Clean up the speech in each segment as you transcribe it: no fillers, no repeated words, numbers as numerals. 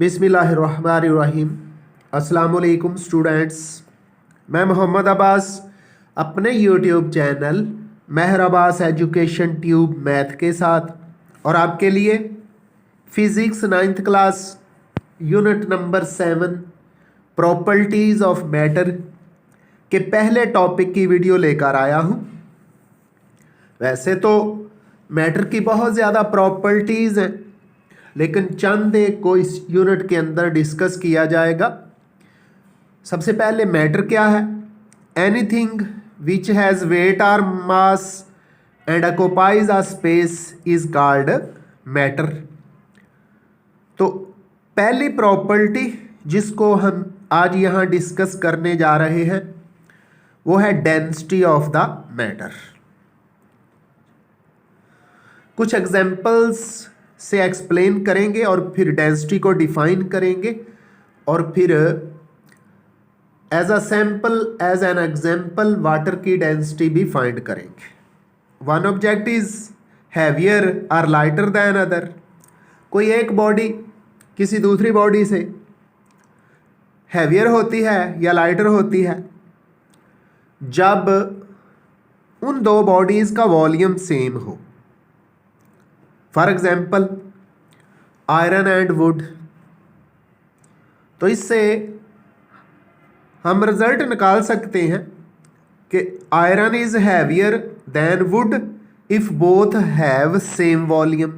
बिस्मिल्लाहिर्रहमानिर्रहीम। अस्सलाम वालेकुम स्टूडेंट्स, मैं मोहम्मद अब्बास अपने यूट्यूब चैनल मेहर अब्बास एजुकेशन ट्यूब मैथ के साथ और आपके लिए physics 9th class unit number 7 properties of matter के पहले टॉपिक की वीडियो लेकर आया हूँ। वैसे तो मैटर की बहुत ज़्यादा प्रॉपर्टीज़ हैं, लेकिन चंद एक को इस यूनिट के अंदर डिस्कस किया जाएगा। सबसे पहले मैटर क्या है? एनीथिंग विच हैज़ वेट और mass and occupies a space is called matter. तो पहली प्रॉपर्टी जिसको हम आज यहाँ डिस्कस करने जा रहे हैं वो है डेंसिटी ऑफ द मैटर। कुछ एग्जाम्पल्स से एक्सप्लेन करेंगे और फिर डेंसिटी को डिफाइन करेंगे और फिर as a sample as an example water की डेंसिटी भी फाइंड करेंगे। One object is heavier or lighter than other. कोई एक बॉडी किसी दूसरी बॉडी से हैवियर होती है या लाइटर होती है जब उन दो बॉडीज़ का वॉल्यूम सेम हो। For example iron and would. तो इससे हम रिजल्ट निकाल सकते हैं कि iron is heavier than would if both have same volume.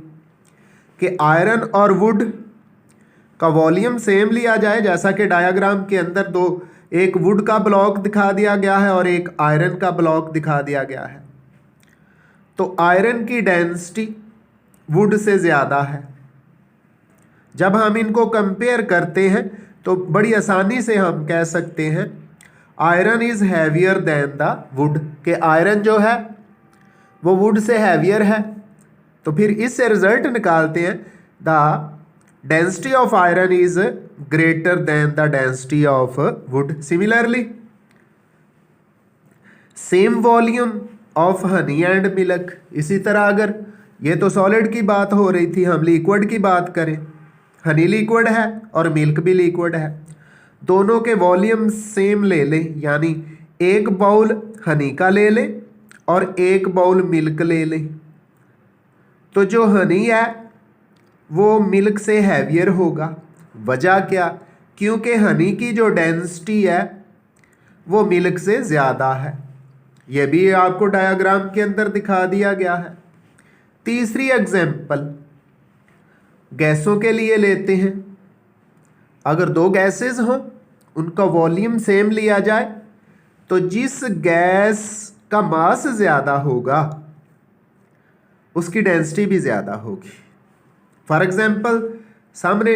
कि आयरन और वुड का वॉल्यूम सेम लिया जाए, जैसा कि डायग्राम के अंदर दो, एक वुड का ब्लॉक दिखा दिया गया है और एक आयरन का ब्लॉक दिखा दिया गया है। तो आयरन की डेंसिटी वुड से ज़्यादा है। जब हम इनको कंपेयर करते हैं तो बड़ी आसानी से हम कह सकते हैं iron is heavier than the wood. कि आयरन जो है वो वुड से हैवियर है। तो फिर इससे रिजल्ट निकालते हैं the density of iron is greater than the density of would. Similarly same volume of honey and milk. इसी तरह अगर ये तो सॉलिड की बात हो रही थी, हम लिक्विड की बात करें, हनी लिक्विड है और मिल्क भी लिक्विड है, दोनों के वॉल्यूम सेम ले लें, यानी एक बाउल हनी का ले लें और एक बाउल मिल्क ले लें, तो जो हनी है वो मिल्क से हैवियर होगा। वजह क्या? क्योंकि हनी की जो डेंसिटी है वो मिल्क से ज़्यादा है। ये भी आपको डायग्राम के अंदर दिखा दिया गया है। तीसरी एग्जाम्पल गैसों के लिए लेते हैं। अगर दो गैसेस हों, उनका वॉल्यूम सेम लिया जाए तो जिस गैस का मास ज़्यादा होगा उसकी डेंसिटी भी ज़्यादा होगी। फॉर एग्जाम्पल सामने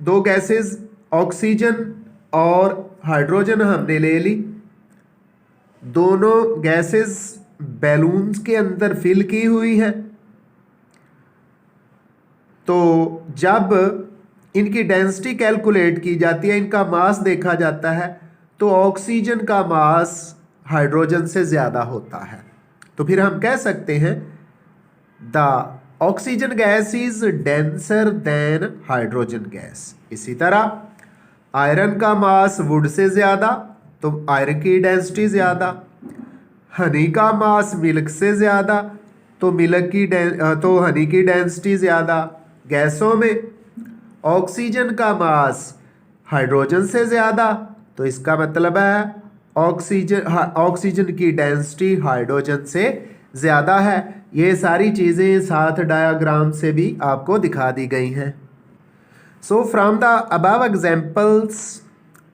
दो गैसेस ऑक्सीजन और हाइड्रोजन हमने ले ली। दोनों गैसेस बैलून्स के अंदर फिल की हुई हैं। तो जब इनकी डेंसिटी कैलकुलेट की जाती है, इनका मास देखा जाता है, तो ऑक्सीजन का मास हाइड्रोजन से ज़्यादा होता है। तो फिर हम कह सकते हैं the oxygen gas is denser then hydrogen gas. इसी तरह आयरन का मास वुड से ज़्यादा, तो आयरन की डेंसिटी ज़्यादा। हनी का मास मिल्क से ज़्यादा, तो तो हनी की डेंसिटी ज़्यादा। गैसों में ऑक्सीजन का मास हाइड्रोजन से ज़्यादा, तो इसका मतलब है ऑक्सीजन की डेंसिटी हाइड्रोजन से ज़्यादा है। ये सारी चीज़ें साथ डायग्राम से भी आपको दिखा दी गई हैं। So from the above examples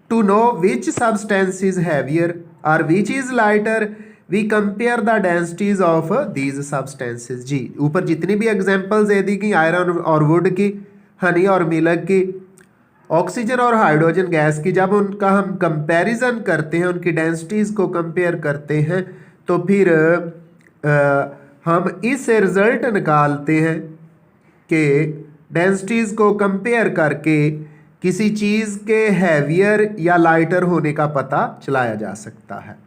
to know which substance is heavier और which is lighter we compare the densities of these substances. जी, ऊपर जितनी भी एग्जाम्पल्स दे दी गई आयरन और वुड की, हनी और मिल्क की, ऑक्सीजन और हाइड्रोजन गैस की, जब उनका हम कंपैरिजन करते हैं, उनकी डेंसिटीज़ को कंपेयर करते हैं, तो फिर हम इससे रिजल्ट निकालते हैं कि डेंसिटीज़ को कंपेयर करके किसी चीज़ के हैवियर या लाइटर होने का पता चलाया जा सकता है।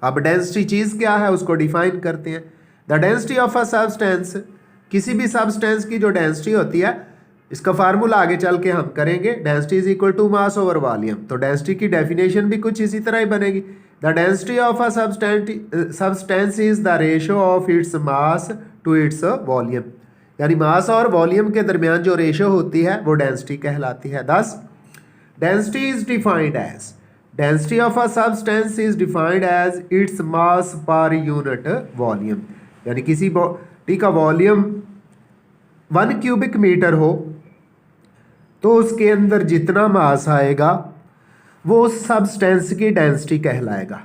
अब डेंसिटी चीज़ क्या है उसको डिफाइन करते हैं। The density of a substance, किसी भी सब्सटेंस की जो डेंसिटी होती है इसका फार्मूला आगे चल के हम करेंगे। Density is equal to mass over volume. तो डेंसिटी की डेफिनेशन भी कुछ इसी तरह ही बनेगी। The density of a substance is the ratio of its mass to its volume. यानी मास और वॉल्यूम के दरमियान जो रेशो होती है वो डेंसिटी कहलाती है। thus density is defined as, density of a substance is defined as its mass per unit volume. यानी किसी बॉडी का वॉल्यूम 1 क्यूबिक मीटर हो तो उसके अंदर जितना मास आएगा वो उस सब्सटेंस की डेंसिटी कहलाएगा।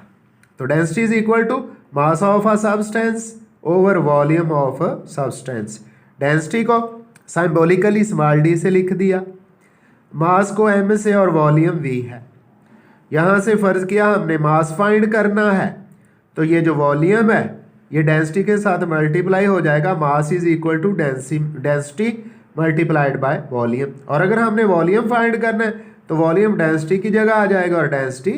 तो density is equal to mass of a substance over volume of a substance. Density को सिंबॉलिकली स्मॉल डी से लिख दिया, मास को एम से और वॉल्यूम वी है। यहाँ से फ़र्ज़ किया हमने मास फाइंड करना है, तो ये जो वॉल्यूम है ये डेंसिटी के साथ मल्टीप्लाई हो जाएगा। Mass is equal to density multiplied by volume. और अगर हमने वॉल्यूम फाइंड करना है तो वॉल्यूम डेंसिटी की जगह आ जाएगा और डेंसिटी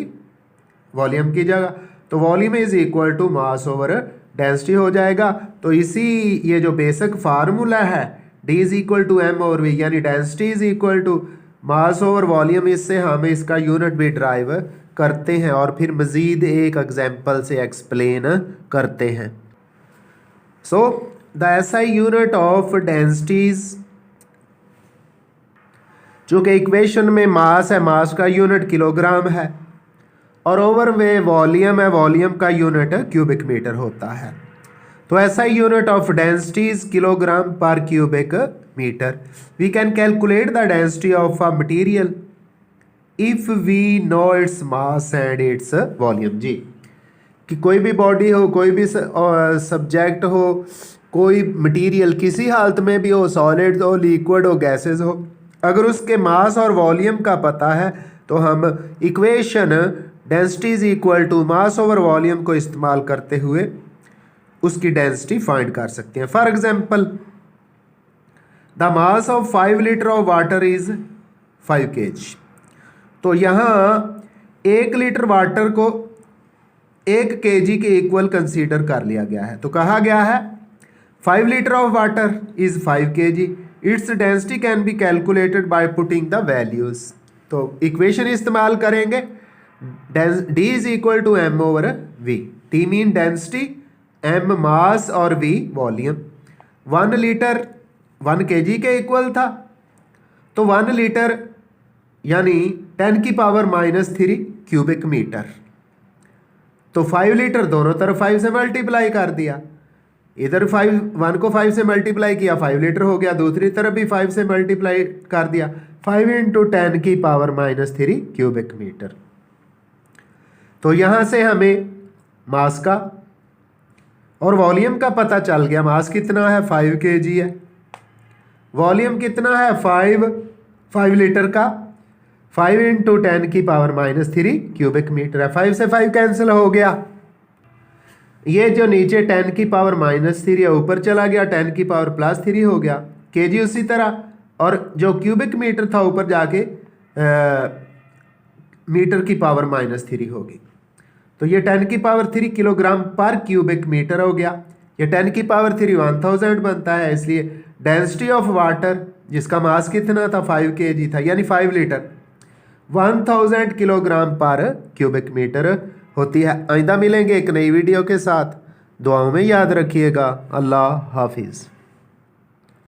वॉल्यूम की जगह। तो volume is equal to mass over density हो जाएगा। तो इसी ये जो बेसिक फार्मूला है D is equal to M over V, यानी density is equal to mass over volume, इससे हम इसका यूनिट भी ड्राइव करते हैं और फिर मज़ीद एक एग्जाम्पल से एक्सप्लेन करते हैं। So the SI unit of densities, जो कि इक्वेशन में मास है, मास का यूनिट किलोग्राम है, और ओवर वे वॉल्यूम है, वॉल्यूम का यूनिट क्यूबिक मीटर होता है। तो SI unit of density is kilogram per cubic metre. We can calculate the density of a material if we know its mass and its volume. जी, कि कोई भी body हो, कोई भी सब्जेक्ट हो, कोई मटेरियल किसी हालत में भी हो, सॉलिड हो, लिक्विड हो, गैसेस हो, अगर उसके मास और वॉल्यूम का पता है तो हम equation density is equal to mass over volume को इस्तेमाल करते हुए उसकी डेंसिटी फाइंड कर सकते हैं। For example, the mass of 5 litre of water is 5 kg। तो यहाँ 1 लीटर वाटर को 1 kg के इक्वल कंसीडर कर लिया गया है। तो कहा गया है 5 litre of water is 5 kg, its density can be calculated by putting the values. तो इक्वेशन इस्तेमाल करेंगे, D is equal to M over V. D mean density, M mass और वी वॉल्यूम। 1 लीटर 1 kg के equal था, तो 1 litre यानी 10 की power -3 cubic metre. तो 5 लीटर दोनों तरफ 5 से मल्टीप्लाई कर दिया, इधर 1 को 5 से मल्टीप्लाई किया 5 लीटर हो गया, दूसरी तरफ भी 5 से मल्टीप्लाई कर दिया, 5 इंटू 10 की पावर -3 क्यूबिक मीटर। तो यहाँ से हमें मास का और वॉल्यूम का पता चल गया। मास कितना है, 5 kg है, वॉल्यूम कितना है, 5 लीटर का 5 इंटू 10 की पावर -3 क्यूबिक मीटर है। 5 से 5 कैंसिल हो गया, ये जो नीचे 10 की पावर -3 है ऊपर चला गया, 10 की पावर +3 हो गया, kg उसी तरह, और जो क्यूबिक मीटर था ऊपर जाके मीटर की पावर -3 होगी। तो ये 10 की power 3 kilogram per cubic metre हो गया। ये 10 की पावर 3 1000 बनता है, इसलिए डेंसिटी ऑफ वाटर जिसका मास कितना था 5 kg था, यानी 5 litre 1000 kilogram per cubic metre होती है। आइंदा मिलेंगे एक नई वीडियो के साथ, दुआओं में याद रखिएगा। अल्लाह हाफिज़।